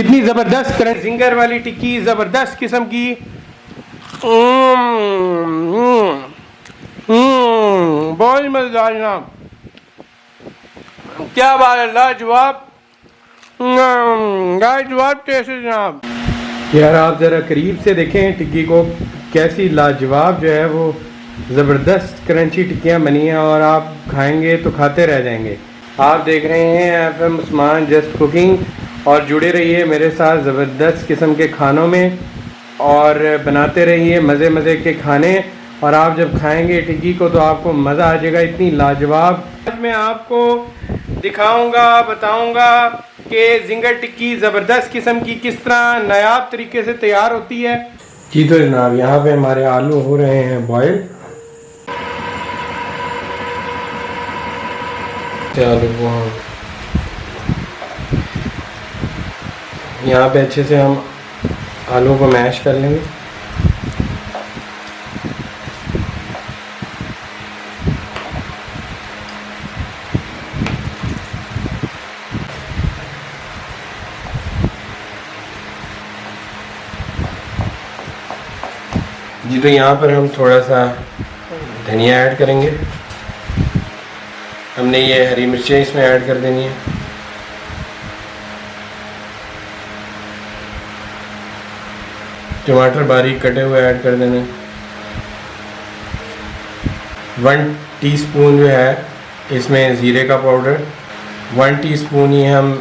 कितनी ज़बरदस्त जिंगर वाली टिक्की, ज़बरदस्त किस्म की। बहुत मज़ेदार जनाब, क्या बात है, लाजवाब लाजवाब टेस्ट है जनाब। यार आप ज़रा करीब से देखें टिक्की को, कैसी लाजवाब जो है वो ज़बरदस्त क्रंची टिक्कियाँ बनी हैं और आप खाएंगे तो खाते रह जाएंगे। आप देख रहे हैं FM उस्मान जस्ट कुकिंग और जुड़े रहिए मेरे साथ ज़बरदस्त किस्म के खानों में और बनाते रहिए मज़े मज़े के खाने। और आप जब खाएंगे टिक्की को तो आपको मज़ा आ जाएगा, इतनी लाजवाब। आज मैं आपको दिखाऊंगा, बताऊंगा कि जिंगर टिक्की ज़बरदस्त किस्म की किस तरह नायाब तरीके से तैयार होती है। जी तो जनाब यहाँ पे हमारे आलू हो रहे हैं बॉयल। आलू को हम यहाँ पे अच्छे से हम आलू को मैश कर लेंगे। जी तो यहाँ पर हम थोड़ा सा धनिया ऐड करेंगे। हमने ये हरी मिर्चें इसमें ऐड कर देनी है। टमाटर बारीक कटे हुए ऐड कर देने। 1 टीस्पून जो है इसमें ज़ीरे का पाउडर, 1 टीस्पून ही हम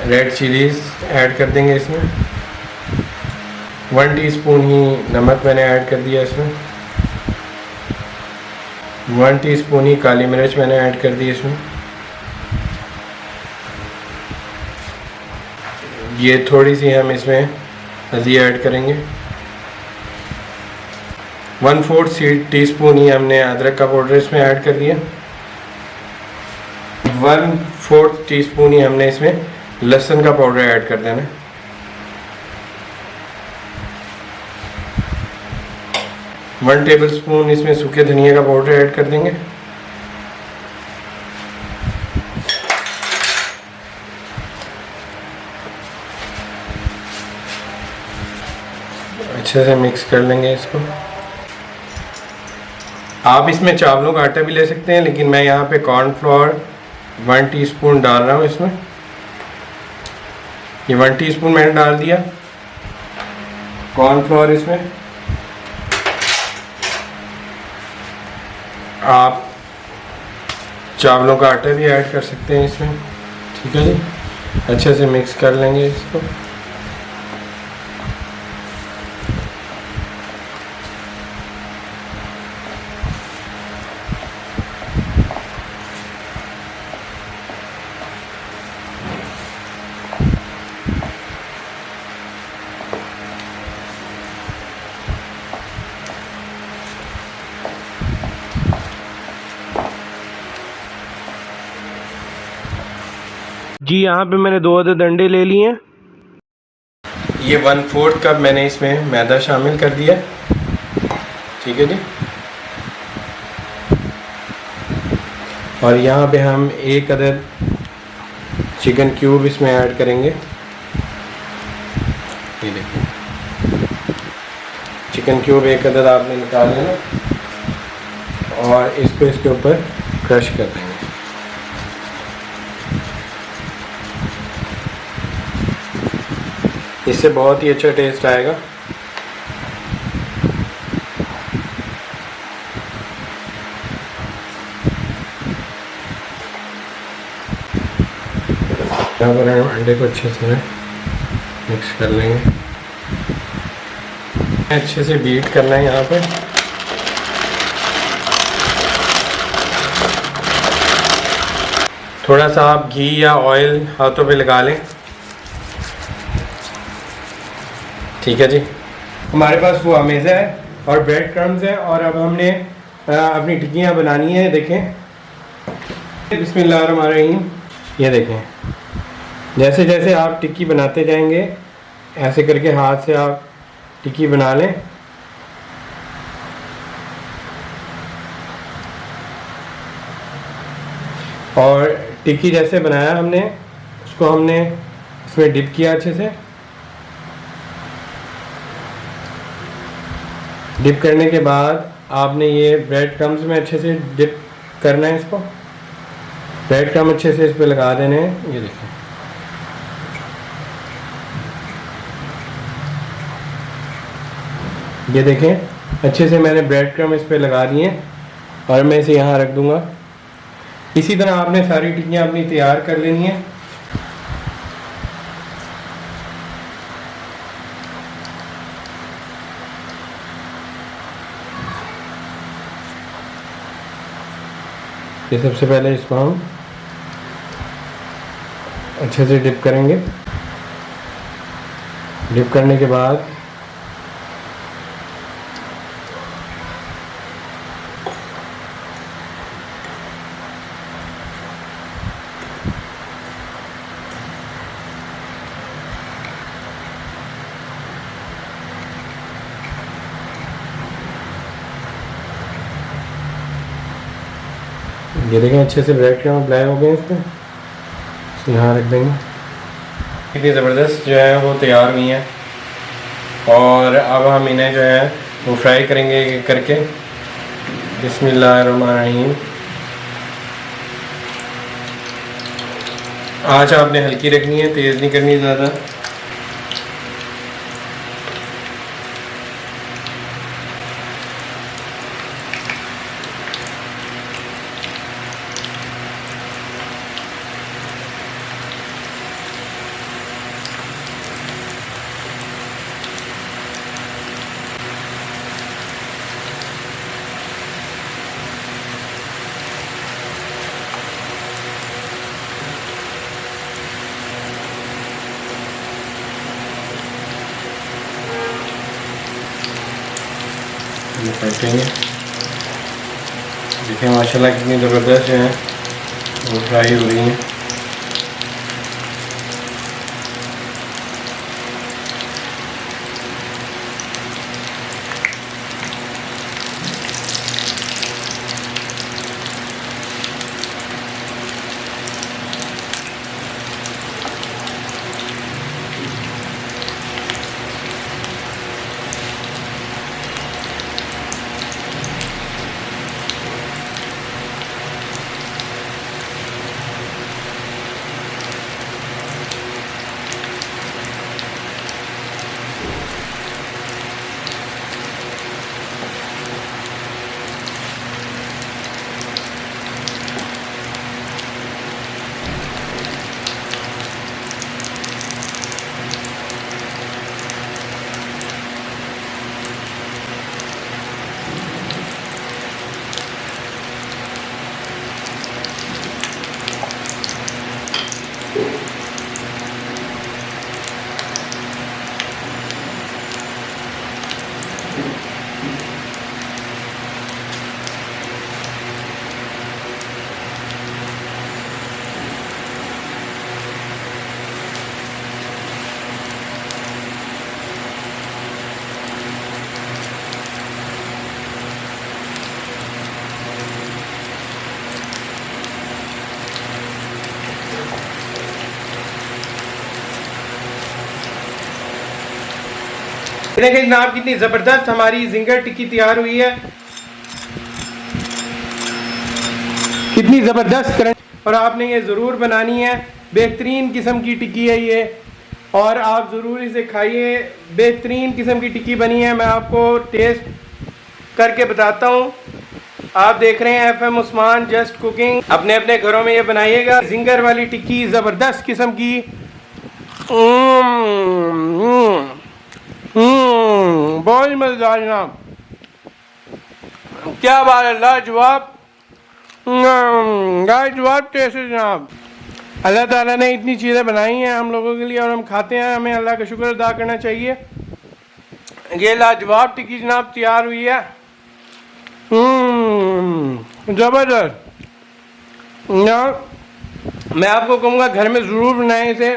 रेड चिलीज़ ऐड कर देंगे इसमें। 1 टीस्पून ही नमक मैंने ऐड कर दिया इसमें। 1 टीस्पून ही काली मिर्च मैंने ऐड कर दी इसमें। ये थोड़ी सी हम इसमें हल्दी ऐड करेंगे। 1/4 टीस्पून ही हमने अदरक का पाउडर इसमें ऐड कर दिया। 1/4 टीस्पून ही हमने इसमें लहसुन का पाउडर ऐड कर देना। 1 टेबलस्पून इसमें सूखे धनिया का पाउडर ऐड कर देंगे। अच्छे से मिक्स कर लेंगे इसको। आप इसमें चावलों का आटा भी ले सकते हैं, लेकिन मैं यहाँ पे कॉर्नफ्लोर 1 टीस्पून डाल रहा हूँ इसमें। ये 1 टीस्पून मैंने डाल दिया कॉर्नफ्लोर इसमें। आप चावलों का आटा भी ऐड कर सकते हैं इसमें। ठीक है जी, अच्छे से मिक्स कर लेंगे इसको। जी यहाँ पे मैंने 2 अदद अंडे ले लिए हैं। ये 1/4 कप मैंने इसमें मैदा शामिल कर दिया। ठीक है जी, और यहाँ पे हम 1 अदद चिकन क्यूब इसमें ऐड करेंगे। ये देखिए, चिकन क्यूब 1 अदद आपने निकाल लेना और इसको इसके ऊपर क्रश कर देंगे। इससे बहुत ही अच्छा टेस्ट आएगा। यहाँ पर हम अंडे को अच्छे से मिक्स कर लेंगे। अच्छे से बीट करना है यहाँ पे। थोड़ा सा आप घी या ऑयल हाथों पे लगा लें। ठीक है जी, हमारे पास वो अमेज़ा है और ब्रेड क्रम्स है और अब हमने अपनी टिक्कियाँ बनानी है। देखें, बिस्मिल्लाहिर्रहमानिर्रहीम। ये देखें, जैसे जैसे आप टिक्की बनाते जाएंगे ऐसे करके हाथ से आप टिक्की बना लें। और टिक्की जैसे बनाया हमने, उसको हमने इसमें डिप किया अच्छे से। डिप करने के बाद आपने ये ब्रेड क्रम्स में अच्छे से डिप करना है इसको। ब्रेड क्रम अच्छे से इस पे लगा देने हैं। ये देखें, ये देखें अच्छे से मैंने ब्रेड क्रम इस पे लगा दिए और मैं इसे यहाँ रख दूँगा। इसी तरह आपने सारी टिक्कियाँ अपनी तैयार कर लेनी है। ये सबसे पहले इसको हम अच्छे से डिप करेंगे। डिप करने के बाद ये देखें अच्छे से ब्रेड क्रम अप्लाई हो गए। इसमें यहाँ रख देंगे। इतनी ज़बरदस्त जो है वो तैयार हुई हैं और अब हम इन्हें जो है वो फ्राई करेंगे करके। बिस्मिल्लाहिर्रहमानिर्रहीम। आँच आपने हल्की रखनी है, तेज़ नहीं करनी ज़्यादा। पलटेंगे। देखिए माशाल्लाह कितनी ज़बरदस्त जो है वो फ्राई हो रही है। देखिए जनाब कितनी ज़बरदस्त हमारी जिंगर टिक्की तैयार हुई है। कितनी ज़बरदस्त क्रंच, और आपने ये ज़रूर बनानी है। बेहतरीन किस्म की टिक्की है ये, और आप ज़रूर इसे खाइए। बेहतरीन किस्म की टिक्की बनी है। मैं आपको टेस्ट करके बताता हूँ। आप देख रहे हैं FM उस्मान जस्ट कुकिंग। अपने अपने घरों में ये बनाइएगा। जिंगर वाली टिक्की ज़बरदस्त किस्म की। बहुत मज़ेदार जनाब, क्या बात है, लाजवाब लाजवाब टेस्ट है जनाब। अल्लाह ताला ने इतनी चीज़ें बनाई हैं हम लोगों के लिए और हम खाते हैं। हमें अल्लाह का शुक्र अदा करना चाहिए। ये लाजवाब टिक्की जनाब तैयार हुई है। ज़बरदस्त। मैं आपको कहूँगा घर में ज़रूर बनाएं इसे,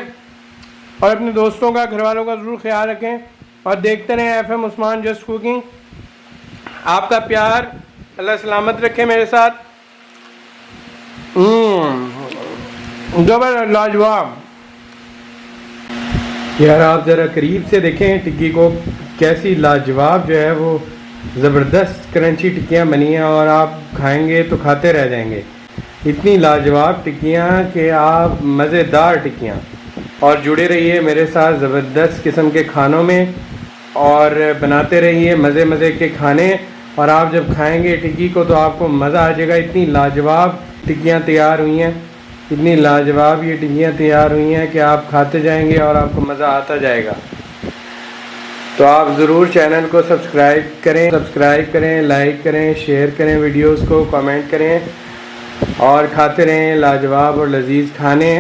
और अपने दोस्तों का, घर वालों का ज़रूर ख्याल रखें, और देखते रहें FM उस्मान जस्ट कुकिंग। आपका प्यार अल्लाह सलामत रखे मेरे साथ। जबरदस्त, लाजवाब। यार आप ज़रा करीब से देखें टिक्की को, कैसी लाजवाब जो है वो ज़बरदस्त क्रंची टिक्कियाँ बनी हैं और आप खाएंगे तो खाते रह जाएंगे। इतनी लाजवाब टिक्कियाँ कि आप मज़ेदार टिक्कियाँ। और जुड़े रहिए मेरे साथ ज़बरदस्त किस्म के खानों में और बनाते रहिए मज़े मज़े के खाने। और आप जब खाएंगे टिक्की को तो आपको मज़ा आ जाएगा। इतनी लाजवाब टिक्कियाँ तैयार हुई हैं, इतनी लाजवाब ये टिक्कियाँ तैयार हुई हैं कि आप खाते जाएंगे और आपको मज़ा आता जाएगा। तो आप ज़रूर चैनल को सब्सक्राइब करें, लाइक करें, शेयर करें, वीडियोस को कमेंट करें और खाते रहें लाजवाब और लजीज खाने।